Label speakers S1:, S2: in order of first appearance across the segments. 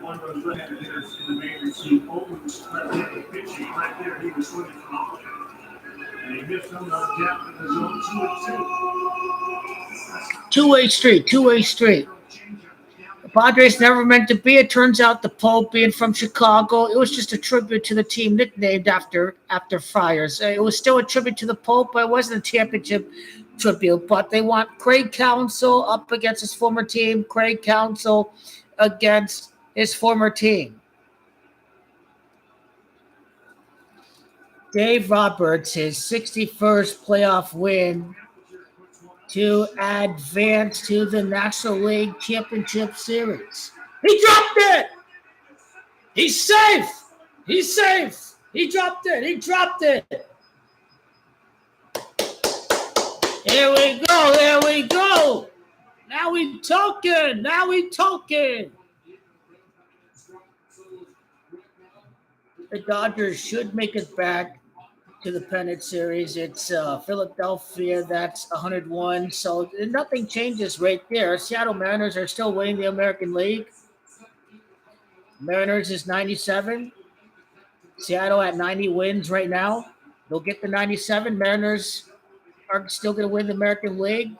S1: One of those right-handed hitters in the major league, Owens left-handed pitching right there. He was swinging from off it. And he missed him on gap in the zone 2-2.
S2: Two-way street. The Padres never meant to be. It turns out the Pope, being from Chicago, it was just a tribute to the team nicknamed after Friars. It was still a tribute to the Pope, but it wasn't a championship tribute. But they want Craig Counsell up against his former team, Craig Counsell against his former team. Dave Roberts, his 61st playoff win to advance to the National League Championship Series. He dropped it. He's safe. He dropped it. Here we go. Now we talking. The Dodgers should make it back to the pennant series. It's Philadelphia that's 101. So nothing changes right there. Seattle Mariners are still winning the American League. Mariners is 97. Seattle at 90 wins right now. They'll get the 97. Mariners are still going to win the American League.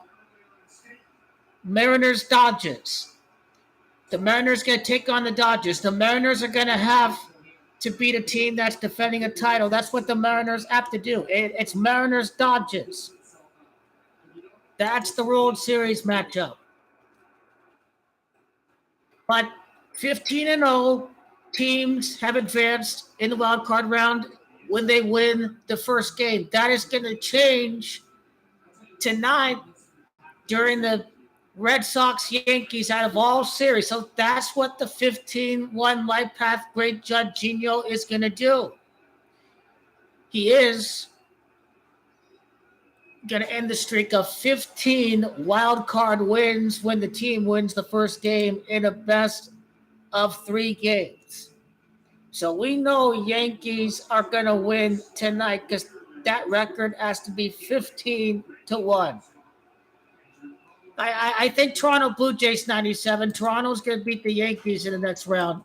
S2: Mariners Dodgers. The Mariners going to take on the Dodgers. The Mariners are going to have to beat a team that's defending a title. That's what the Mariners have to do. It's Mariners Dodgers. That's the World Series matchup. But 15-0 teams have advanced in the wild card round when they win the first game. That is going to change tonight during the Red Sox Yankees out of all series. So that's what the 15-1 life path great JUDGINO is going to do. He is going to end the streak of 15 wild card wins when the team wins the first game in a best of 3 games. So we know Yankees are going to win tonight because that record has to be 15-1. I think Toronto Blue Jays 97. Toronto's going to beat the Yankees in the next round.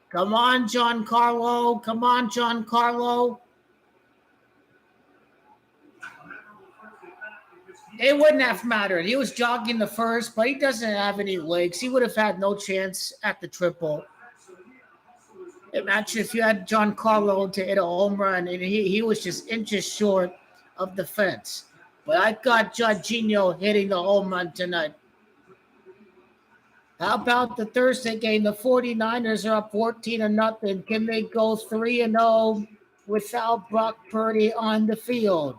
S2: Come on, Giancarlo. It wouldn't have mattered. He was jogging the first, but he doesn't have any legs. He would have had no chance at the triple. Imagine if you had Giancarlo to hit a home run, and he was just inches short of the fence. But I got JUDGINO hitting the home run tonight. How about the Thursday game? The 49ers are up 14-0. Can they go 3-0 without Brock Purdy on the field?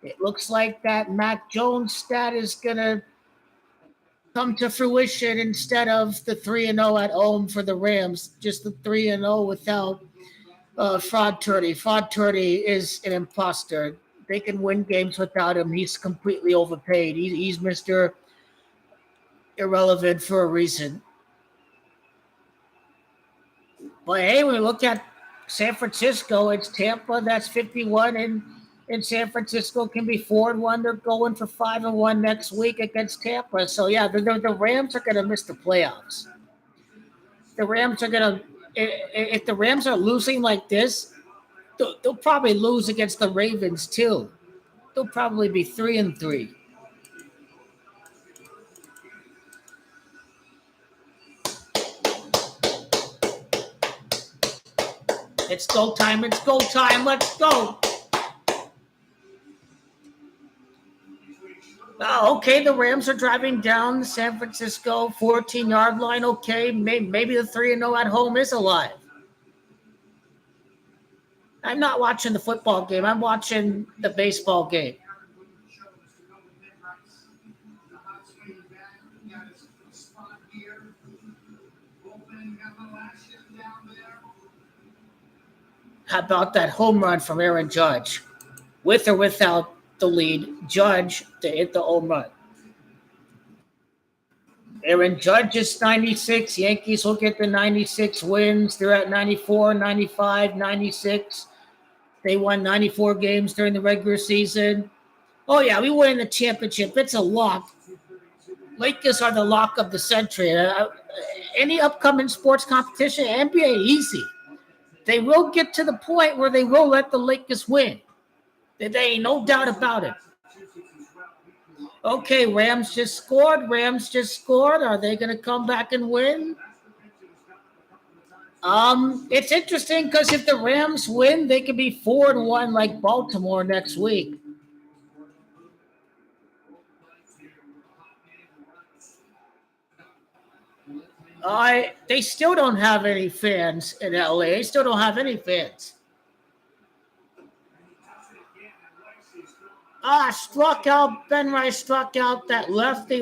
S2: It looks like that Mac Jones stat is going to come to fruition instead of the 3-0 at home for the Rams. Just the 3-0 without Fraud Turdy. Fraud Turdy is an imposter. They can win games without him. He's completely overpaid. He's Mr. Irrelevant for a reason. But hey, when we look at San Francisco, it's Tampa that's 51, and San Francisco can be 4-1. They're going for 5-1 next week against Tampa. So yeah, the Rams are going to miss the playoffs. The Rams are going to, if the Rams are losing like this, they'll probably lose against the Ravens too. They'll probably be 3-3. It's go time. Let's go. Oh, okay, the Rams are driving down the San Francisco 14-yard line. Okay, maybe the 3-0 at home is alive. I'm not watching the football game. I'm watching the baseball game. How about that home run from Aaron Judge? With or without the lead, Judge to hit the home run. Aaron Judge is 96. Yankees will get the 96 wins. They're at 94, 95, 96. They won 94 games during the regular season. Oh yeah, we win the championship. It's a lock. Lakers are the lock of the century. Any upcoming sports competition, NBA, easy. They will get to the point where they will let the Lakers win. There ain't no doubt about it. Okay, Rams just scored. Rams just scored. Are they going to come back and win? It's interesting because if the Rams win, they could be 4-1 like Baltimore next week. They still don't have any fans in LA. They still don't have any fans. Struck out. Ben Rice struck out that lefty.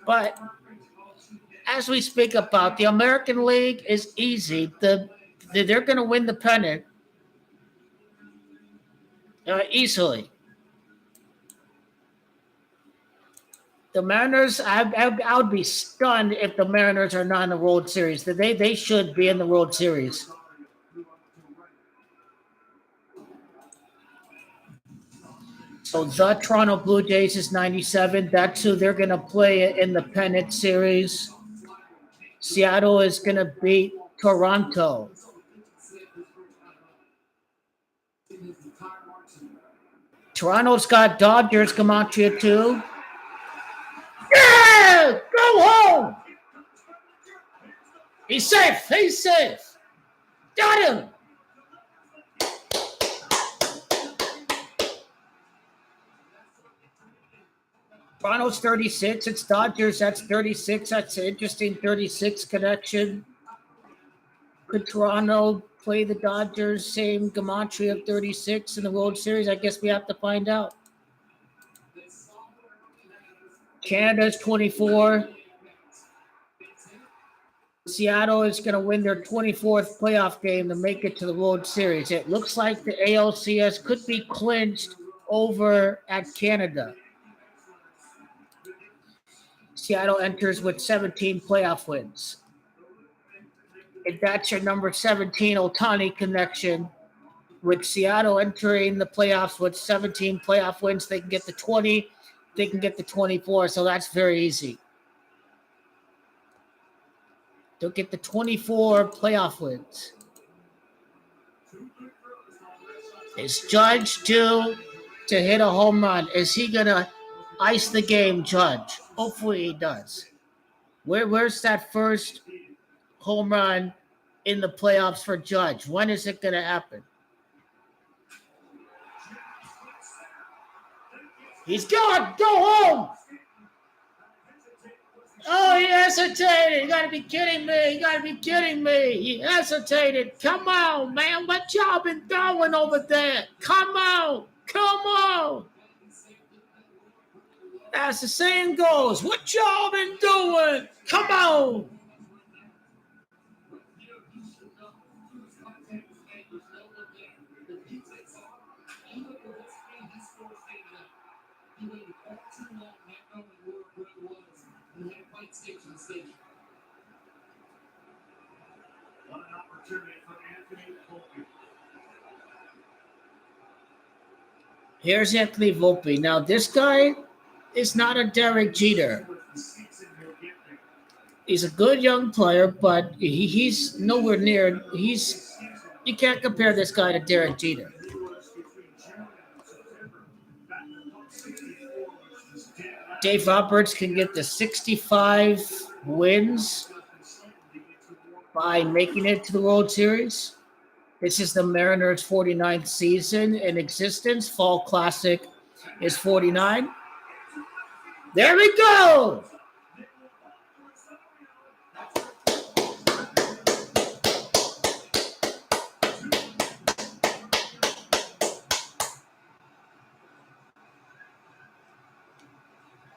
S2: But as we speak about, the American League is easy. They're going to win the pennant easily. The Mariners, I would be stunned if the Mariners are not in the World Series. They should be in the World Series. So the Toronto Blue Jays is 97. That's who they're going to play in the pennant series. Seattle is going to beat Toronto. Toronto's got Dodgers Gematria too. Yeah! Go home! He's safe! He's safe! Got him! Toronto's 36. It's Dodgers. That's 36. That's an interesting 36 connection. Could Toronto play the Dodgers, same gematria of 36 in the World Series? I guess we have to find out. Canada's 24. Seattle is going to win their 24th playoff game to make it to the World Series. It looks like the ALCS could be clinched over at Canada. Seattle enters with 17 playoff wins. If that's your number 17 Ohtani connection, with Seattle entering the playoffs with 17 playoff wins, they can get the 20, they can get the 24, so that's very easy. They'll get the 24 playoff wins. Is Judge due to hit a home run? Is he going to ice the game, Judge? Hopefully he does. Where's that first home run in the playoffs for Judge? When is it going to happen? He's gone. Go home. Oh, he hesitated. You got to be kidding me. You got to be kidding me. He hesitated. Come on, man. What y'all been doing over there? Come on. Come on. As the saying goes, what y'all been doing? Come on. Here's Anthony Volpe. Now, this guy is not a Derek Jeter. He's a good young player, but he's nowhere near. You can't compare this guy to Derek Jeter. Dave Roberts can get the 65 wins by making it to the World Series. This is the Mariners' 49th season in existence. Fall Classic is 49. There we go!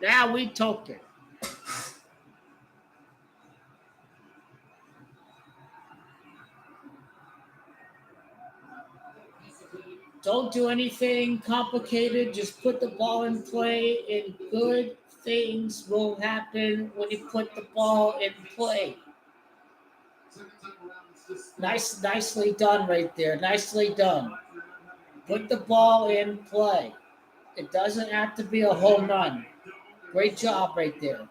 S2: Now we took it. Don't do anything complicated. Just put the ball in play, and good things will happen when you put the ball in play. Nicely done right there. Nicely done. Put the ball in play. It doesn't have to be a home run. Great job right there.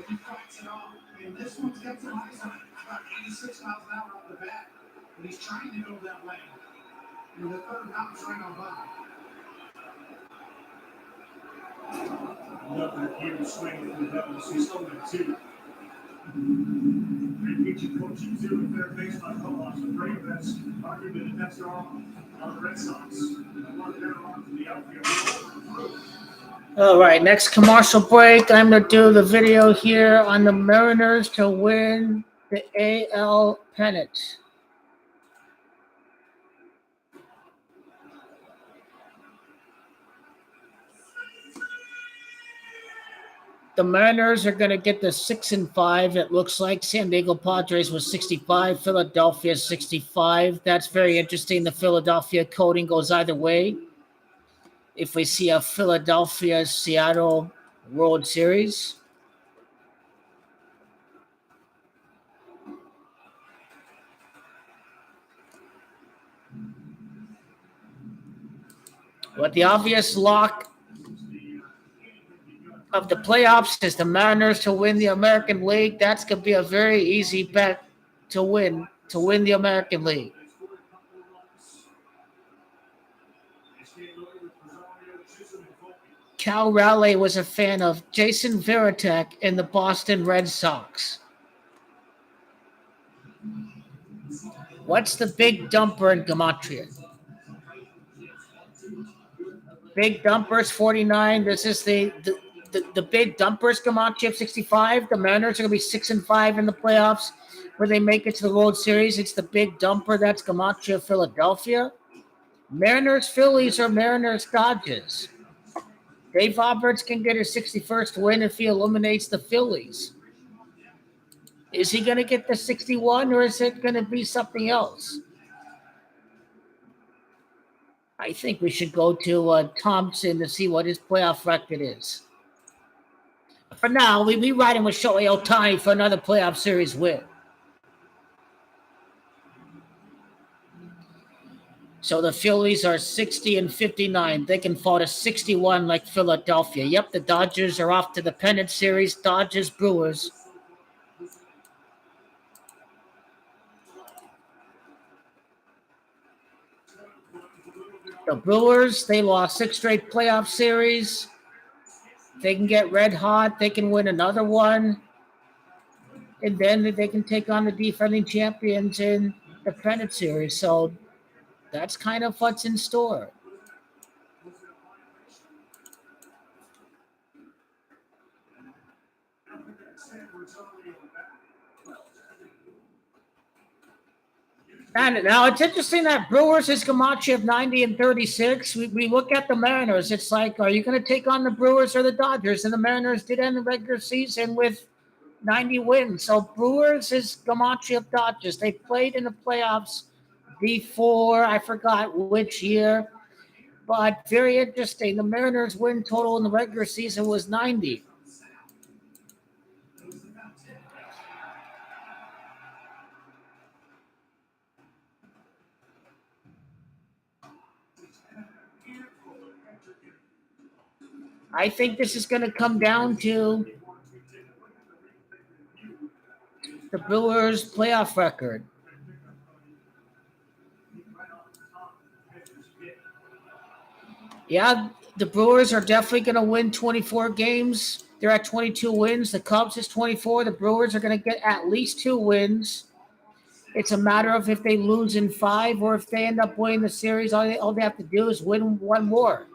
S1: He fights it off. And this one's got some eyes on it. About 86 miles an hour off the bat. But he's trying to go that way. And the third mountain's right on by. Another huge swing from the Devils. He's still at 2. Repeating coaching 2 at third base by Colas. The great best argument that's wrong on the Red Sox. And one there on to the outfield.
S2: All right, next commercial break. I'm going to do the video here on the Mariners to win the AL pennant. The Mariners are going to get the 6-5. It looks like San Diego Padres was 65, Philadelphia 65. That's very interesting. The Philadelphia coding goes either way. If we see a Philadelphia-Seattle World Series. But the obvious lock of the playoffs is the Mariners to win the American League. That's going to be a very easy bet to win the American League. Cal Raleigh was a fan of Jason Varitek in the Boston Red Sox. What's the big dumper in gematria? Big dumpers 49. This is the big dumpers gematria of 65. The Mariners are going to be 6-5 in the playoffs where they make it to the World Series. It's the big dumper. That's gematria of Philadelphia. Mariners Phillies or Mariners Dodgers. Dave Roberts can get his 61st win if he eliminates the Phillies. Is he going to get the 61 or is it going to be something else? I think we should go to Thompson to see what his playoff record is. For now, we'll be riding with Shohei Ohtani for another playoff series win. So the Phillies are 60-59. They can fall to 61 like Philadelphia. Yep, the Dodgers are off to the pennant series. Dodgers, Brewers. The Brewers, they lost 6 straight playoff series. They can get red hot. They can win another one. And then they can take on the defending champions in the pennant series. So that's kind of what's in store. And now it's interesting that Brewers is gematria of 90-36. We look at the Mariners. It's like, are you going to take on the Brewers or the Dodgers? And the Mariners did end the regular season with 90 wins. So Brewers is gematria of Dodgers. They played in the playoffs before, I forgot which year. But very interesting. The Mariners' win total in the regular season was 90. I think this is going to come down to the Brewers' playoff record. Yeah, the Brewers are definitely going to win 24 games. They're at 22 wins. The Cubs is 24. The Brewers are going to get at least 2 wins. It's a matter of if they lose in 5 or if they end up winning the series. All they have to do is win 1 more.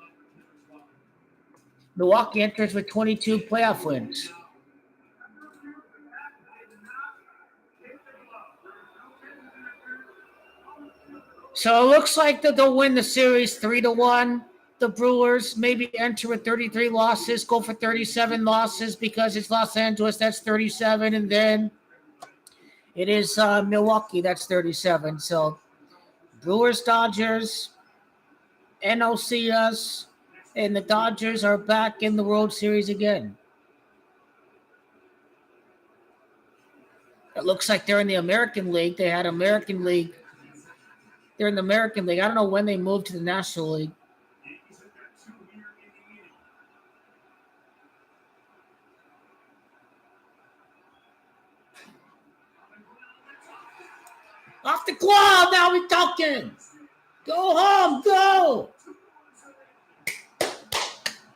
S2: Milwaukee enters with 22 playoff wins. So it looks like that they'll win the series 3-1. The Brewers maybe enter with 33 losses, go for 37 losses because it's Los Angeles, that's 37, and then it is Milwaukee, that's 37. So Brewers, Dodgers, NLCS, and the Dodgers are back in the World Series again. It looks like they're in the American League. They had American League. They're in the American League. I don't know when they moved to the National League. Off the glove. Now we're talking. Go home. Go.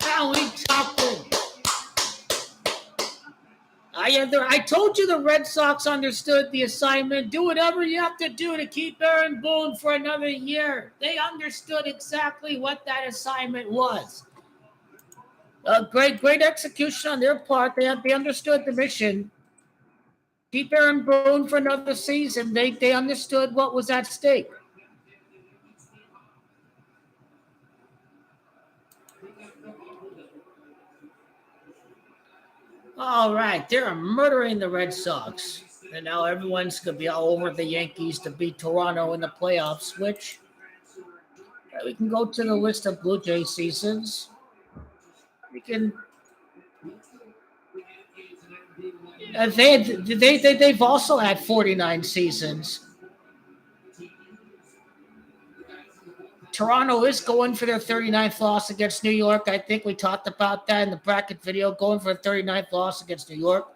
S2: Now we talking. I told you the Red Sox understood the assignment. Do whatever you have to do to keep Aaron Boone for another year. They understood exactly what that assignment was. Great execution on their part. They understood the mission. Keep Aaron Boone for another season. They understood what was at stake. All right, they're murdering the Red Sox. And now everyone's going to be all over the Yankees to beat Toronto in the playoffs, which we can go to the list of Blue Jay seasons. We can. They've also had 49 seasons. Toronto is going for their 39th loss against New York. I think we talked about that in the bracket video, going for a 39th loss against New York.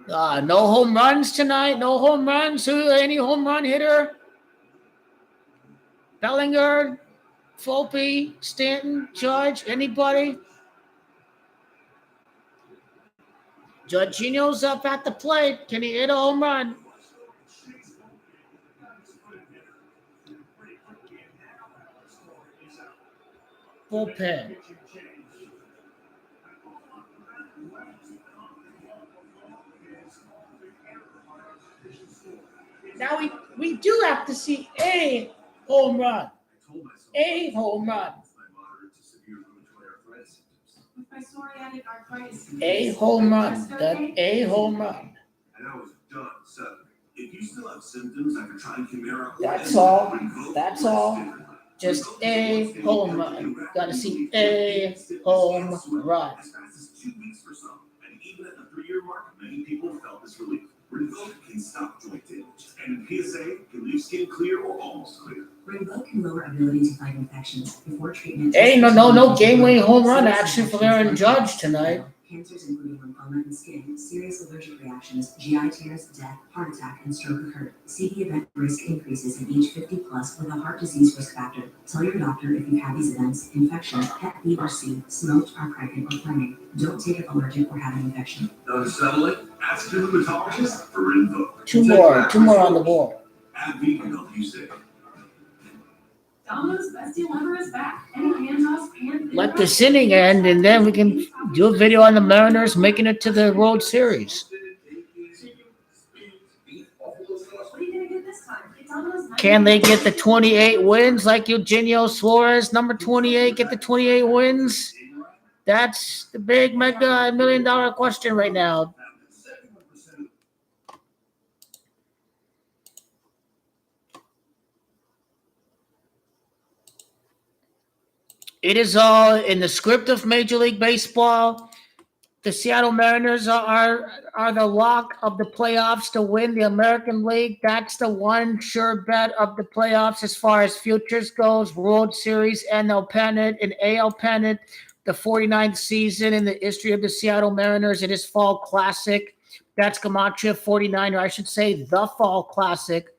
S2: No home runs tonight. No home runs. Any home run hitter? Bellinger, Volpe, Stanton, Judge, anybody? Judgino's up at the plate. Can he hit a home run? Bullpen. Now we do have to see a home run. A home run. A home run. A home run.
S1: And I was done. So if you still have symptoms after trying Chimera,
S2: that's all. That's all. Just a home run. Got to see a home run.
S1: As fast as 2 weeks for some, and even at the 3-year mark, many people felt this relief. Rinvoq can stop joint damage, and PSA can leave skin clear or almost clear.
S3: Rinvoq can lower ability to fight infections before treatment.
S2: Hey, no game-winning home run action for Aaron Judge tonight.
S3: Cancers including lymphoma and skin, serious allergic reactions, GI tears, death, heart attack, and stroke occurred. See the event risk increases in age 50+ with a heart disease risk factor. Tell your doctor if you have these events: infection, Hep B or C, smoked, are pregnant, or planning. Don't take it allergic or have an infection.
S1: Now to settle it, ask your rheumatologist for Rinvoq.
S2: Two more on the board.
S1: AbbVie can help you save.
S3: Domino's best deal ever is back. Any hand toss,
S2: Let this inning end, and then we can do a video on the Mariners making it to the World Series.
S3: What are you gonna get this time? It's Domino's.
S2: Can they get the 28 wins like Eugenio Suarez, number 28, get the 28 wins? That's the big mega $1 million question right now. It is all in the script of Major League Baseball. The Seattle Mariners are the lock of the playoffs to win the American League. That's the one sure bet of the playoffs as far as futures goes. World Series, NL pennant, and AL pennant. The 49th season in the history of the Seattle Mariners. It is Fall Classic. That's Gematria 49, or I should say the Fall Classic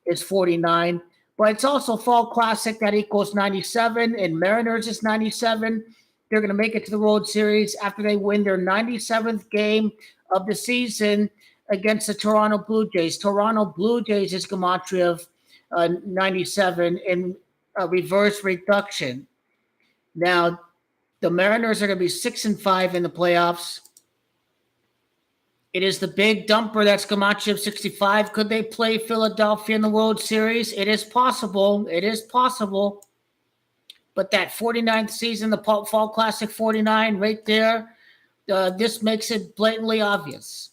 S2: is 49. But it's also Fall Classic that equals 97, and Mariners is 97. They're going to make it to the World Series after they win their 97th game of the season against the Toronto Blue Jays. Toronto Blue Jays is Gematria of 97 in reverse reduction. Now, the Mariners are going to be 6-5 in the playoffs. It is the big dumper that's Gematria of 65. Could they play Philadelphia in the World Series? It is possible. It is possible. But that 49th season, the Fall Classic 49 right there, this makes it blatantly obvious.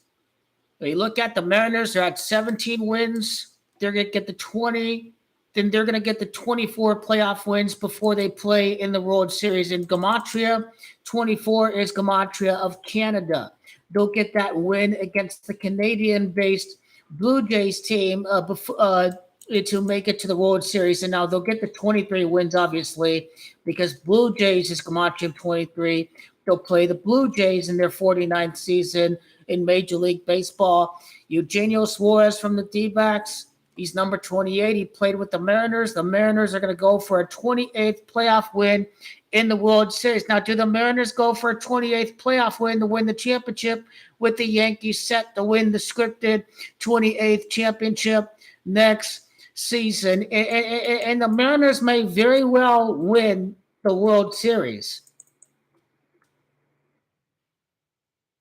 S2: You look at the Mariners, they're at 17 wins. They're going to get the 20. Then they're going to get the 24 playoff wins before they play in the World Series. In Gematria, 24 is Gematria of Canada. They'll get that win against the Canadian-based Blue Jays team to make it to the World Series. And now they'll get the 23 wins, obviously, because Blue Jays is Gematria of 23. They'll play the Blue Jays in their 49th season in Major League Baseball. Eugenio Suarez from the D-backs. He's number 28. He played with the Mariners. The Mariners are going to go for a 28th playoff win in the World Series. Now, do the Mariners go for a 28th playoff win to win the championship with the Yankees set to win the scripted 28th championship next season? And the Mariners may very well win the World Series.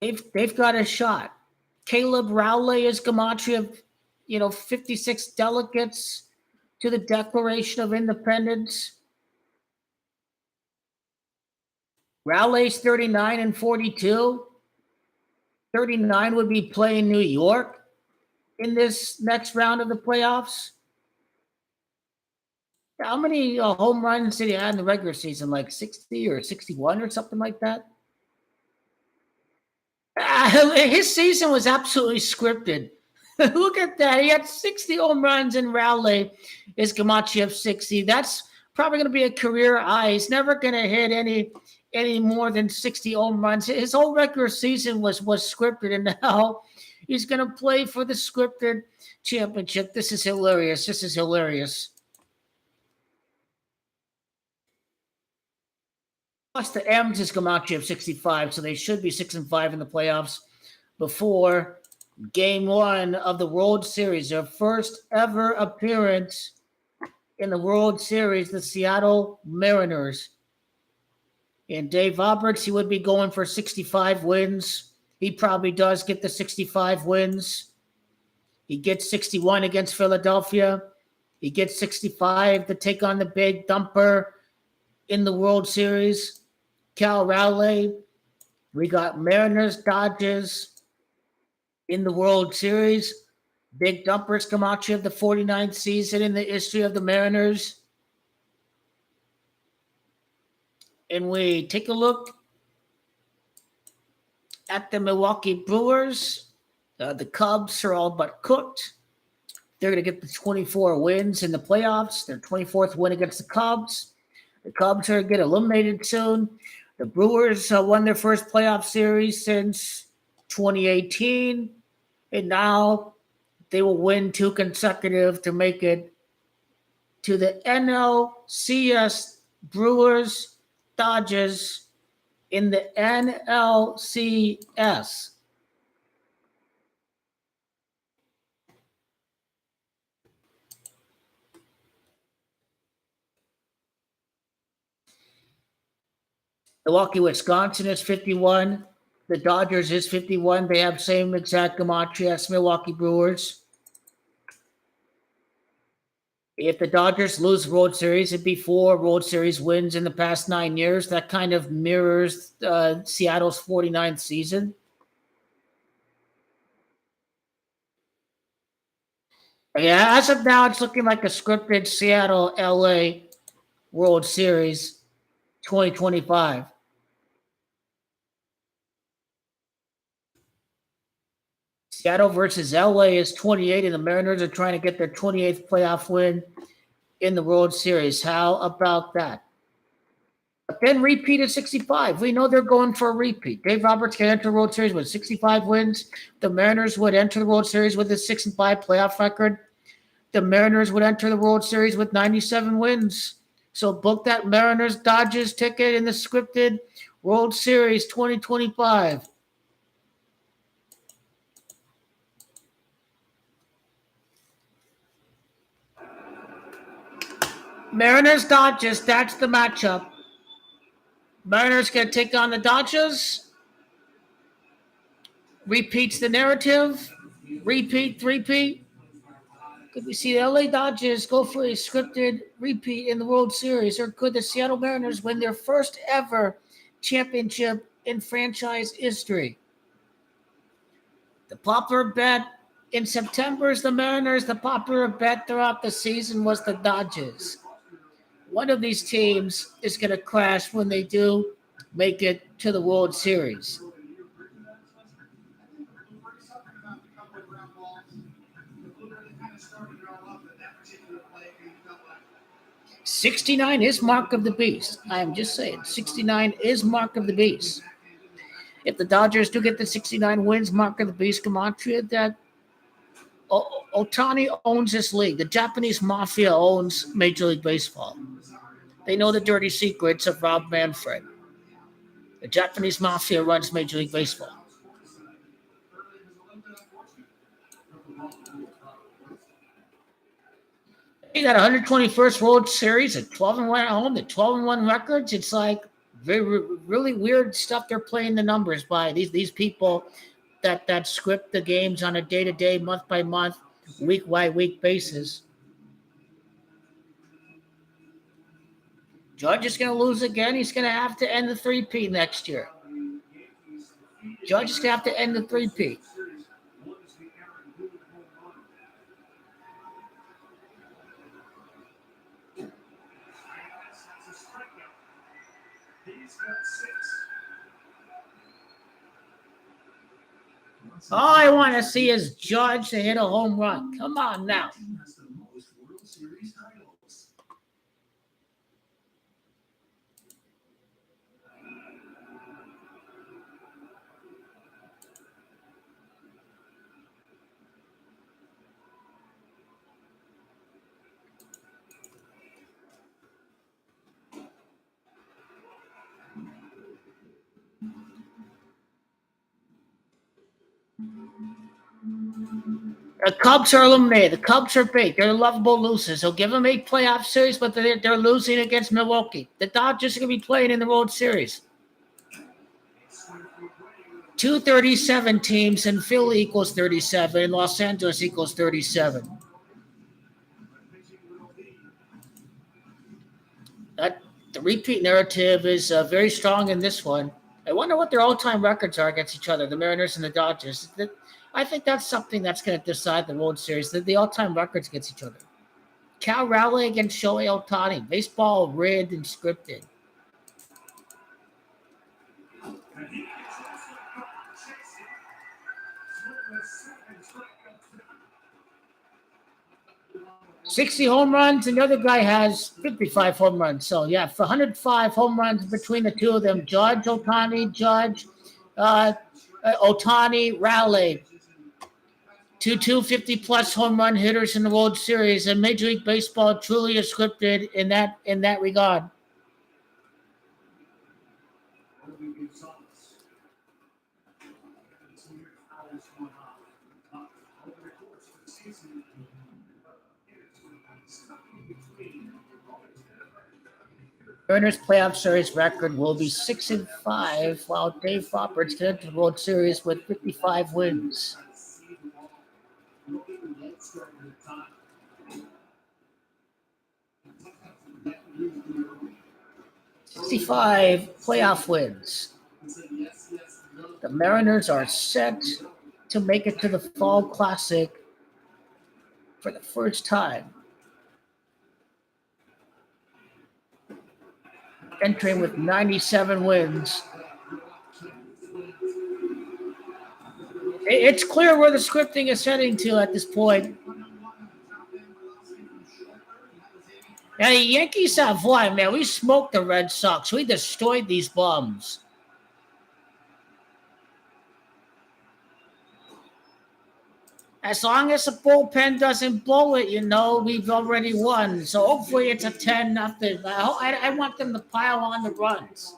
S2: They've got a shot. Caleb Rowley is Gematria of 56 delegates to the Declaration of Independence. Rowley's 39 and 42. 39 would be playing New York in this next round of the playoffs. How many home runs did he have in the regular season? Like 60 or 61 or something like that? His season was absolutely scripted. Look at that. He had 60 home runs, and Rowley is Gematria of 60. That's probably going to be a career high. He's never going to hit any more than 60 home runs. His whole regular season was scripted, and now he's going to play for the scripted championship. This is hilarious. Plus, the M's is Gematria of 65, so they should be 6-5 in the playoffs before Game 1 of the World Series, their first ever appearance in the World Series, the Seattle Mariners. And Dave Roberts, he would be going for 65 wins. He probably does get the 65 wins. He gets 61 against Philadelphia. He gets 65 to take on the big dumper in the World Series. Cal Rowley. We got Mariners, Dodgers in the World Series. Big dumpers Gematria of the 49th season in the history of the Mariners. And we take a look at the Milwaukee Brewers. The Cubs are all but cooked. They're going to get the 24 wins in the playoffs. Their 24th win against the Cubs. The Cubs are going to get eliminated soon. The Brewers won their first playoff series since 2018. And now they will win 2 consecutive to make it to the NLCS. Brewers, Dodgers in the NLCS. Milwaukee, Wisconsin is 51. The Dodgers is 51. They have same exact gematria as Milwaukee Brewers. If the Dodgers lose World Series, it'd be 4 World Series wins in the past 9 years. That kind of mirrors Seattle's 49th season. Yeah, as of now, it's looking like a scripted Seattle-LA World Series 2025. Seattle versus LA is 28, and the Mariners are trying to get their 28th playoff win in the World Series. How about that? But then repeat at 65. We know they're going for a repeat. Dave Roberts can enter the World Series with 65 wins. The Mariners would enter the World Series with a 6-5 playoff record. The Mariners would enter the World Series with 97 wins. So book that Mariners Dodgers ticket in the scripted World Series 2025. Mariners Dodgers, that's the matchup. Mariners going to take on the Dodgers. Repeats the narrative. Repeat. Could we see the LA Dodgers go for a scripted repeat in the World Series, or could the Seattle Mariners win their first ever championship in franchise history? The popular bet in September is the Mariners. The popular bet throughout the season was the Dodgers. One of these teams is going to crash when they do make it to the World Series. 69 is mark of the beast. I am just saying, 69 is mark of the beast. If the Dodgers do get the 69 wins, mark of the beast, Gematria, that Otani owns this league. The Japanese mafia owns Major League Baseball. They know the dirty secrets of Rob Manfred. The Japanese mafia runs Major League Baseball. You got 121st World Series at 12-1 at home, the 12-1 records. It's like really weird stuff they're playing the numbers by. These people that script the games on a day-to-day, month-by-month, week-by-week basis. Judge is going to lose again. He's going to have to end the three-peat next year. Judge is going to have to end the three-peat. All I want to see is Judge to hit a home run. Come on now. The Cubs are eliminated. The Cubs are big. They're lovable losers. They'll give them 8 playoff series, but they're losing against Milwaukee. The Dodgers are going to be playing in the World Series. 237 teams, and Philly equals 37, and Los Angeles equals 37. The repeat narrative is very strong in this one. I wonder what their all-time records are against each other, the Mariners and the Dodgers. I think that's something that's going to decide the World Series, the all-time records against each other. Cal Raleigh against Shohei Ohtani. Baseball rigged and scripted. $60 home runs, and the other guy has 55 home runs. So, yeah, for 105 home runs between the two of them, Judge, Ohtani, Ohtani, Raleigh. Two 250-plus home run hitters in the World Series, and Major League Baseball truly is scripted in that regard. Mariners playoff series record will be 6-5, while Dave Roberts get into the World Series with 55 wins. 65 playoff wins. The Mariners are set to make it to the Fall Classic for the first time. Entering with 97 wins. It's clear where the scripting is heading to at this point. Now, the Yankees have won, man. We smoked the Red Sox. We destroyed these bums. As long as the bullpen doesn't blow it, we've already won. So hopefully it's a 10-0. I want them to pile on the runs.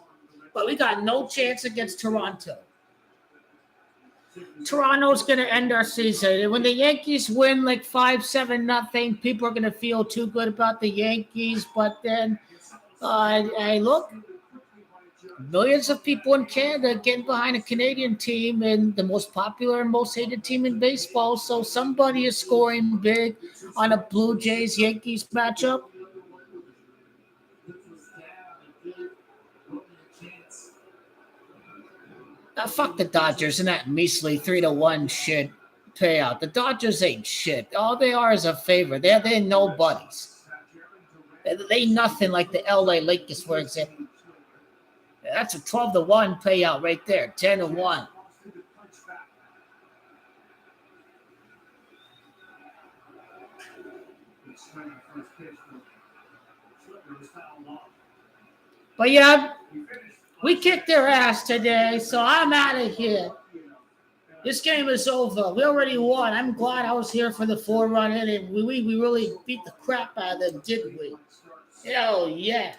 S2: But we got no chance against Toronto. Toronto's going to end our season. When the Yankees win like 5-7-0, people are going to feel too good about the Yankees. But then, look, millions of people in Canada getting behind a Canadian team and the most popular and most hated team in baseball. So somebody is scoring big on a Blue Jays-Yankees matchup. Fuck the Dodgers and that measly 3-1 shit payout. The Dodgers ain't shit. All they are is a favor. They're nobodies. They nothing like the LA Lakers, for example. That's a 12-1 payout right there. 10-1. But yeah, we kicked their ass today, so I'm out of here. This game is over. We already won. I'm glad I was here for the 4-run inning. We really beat the crap out of them, didn't we? Hell yeah.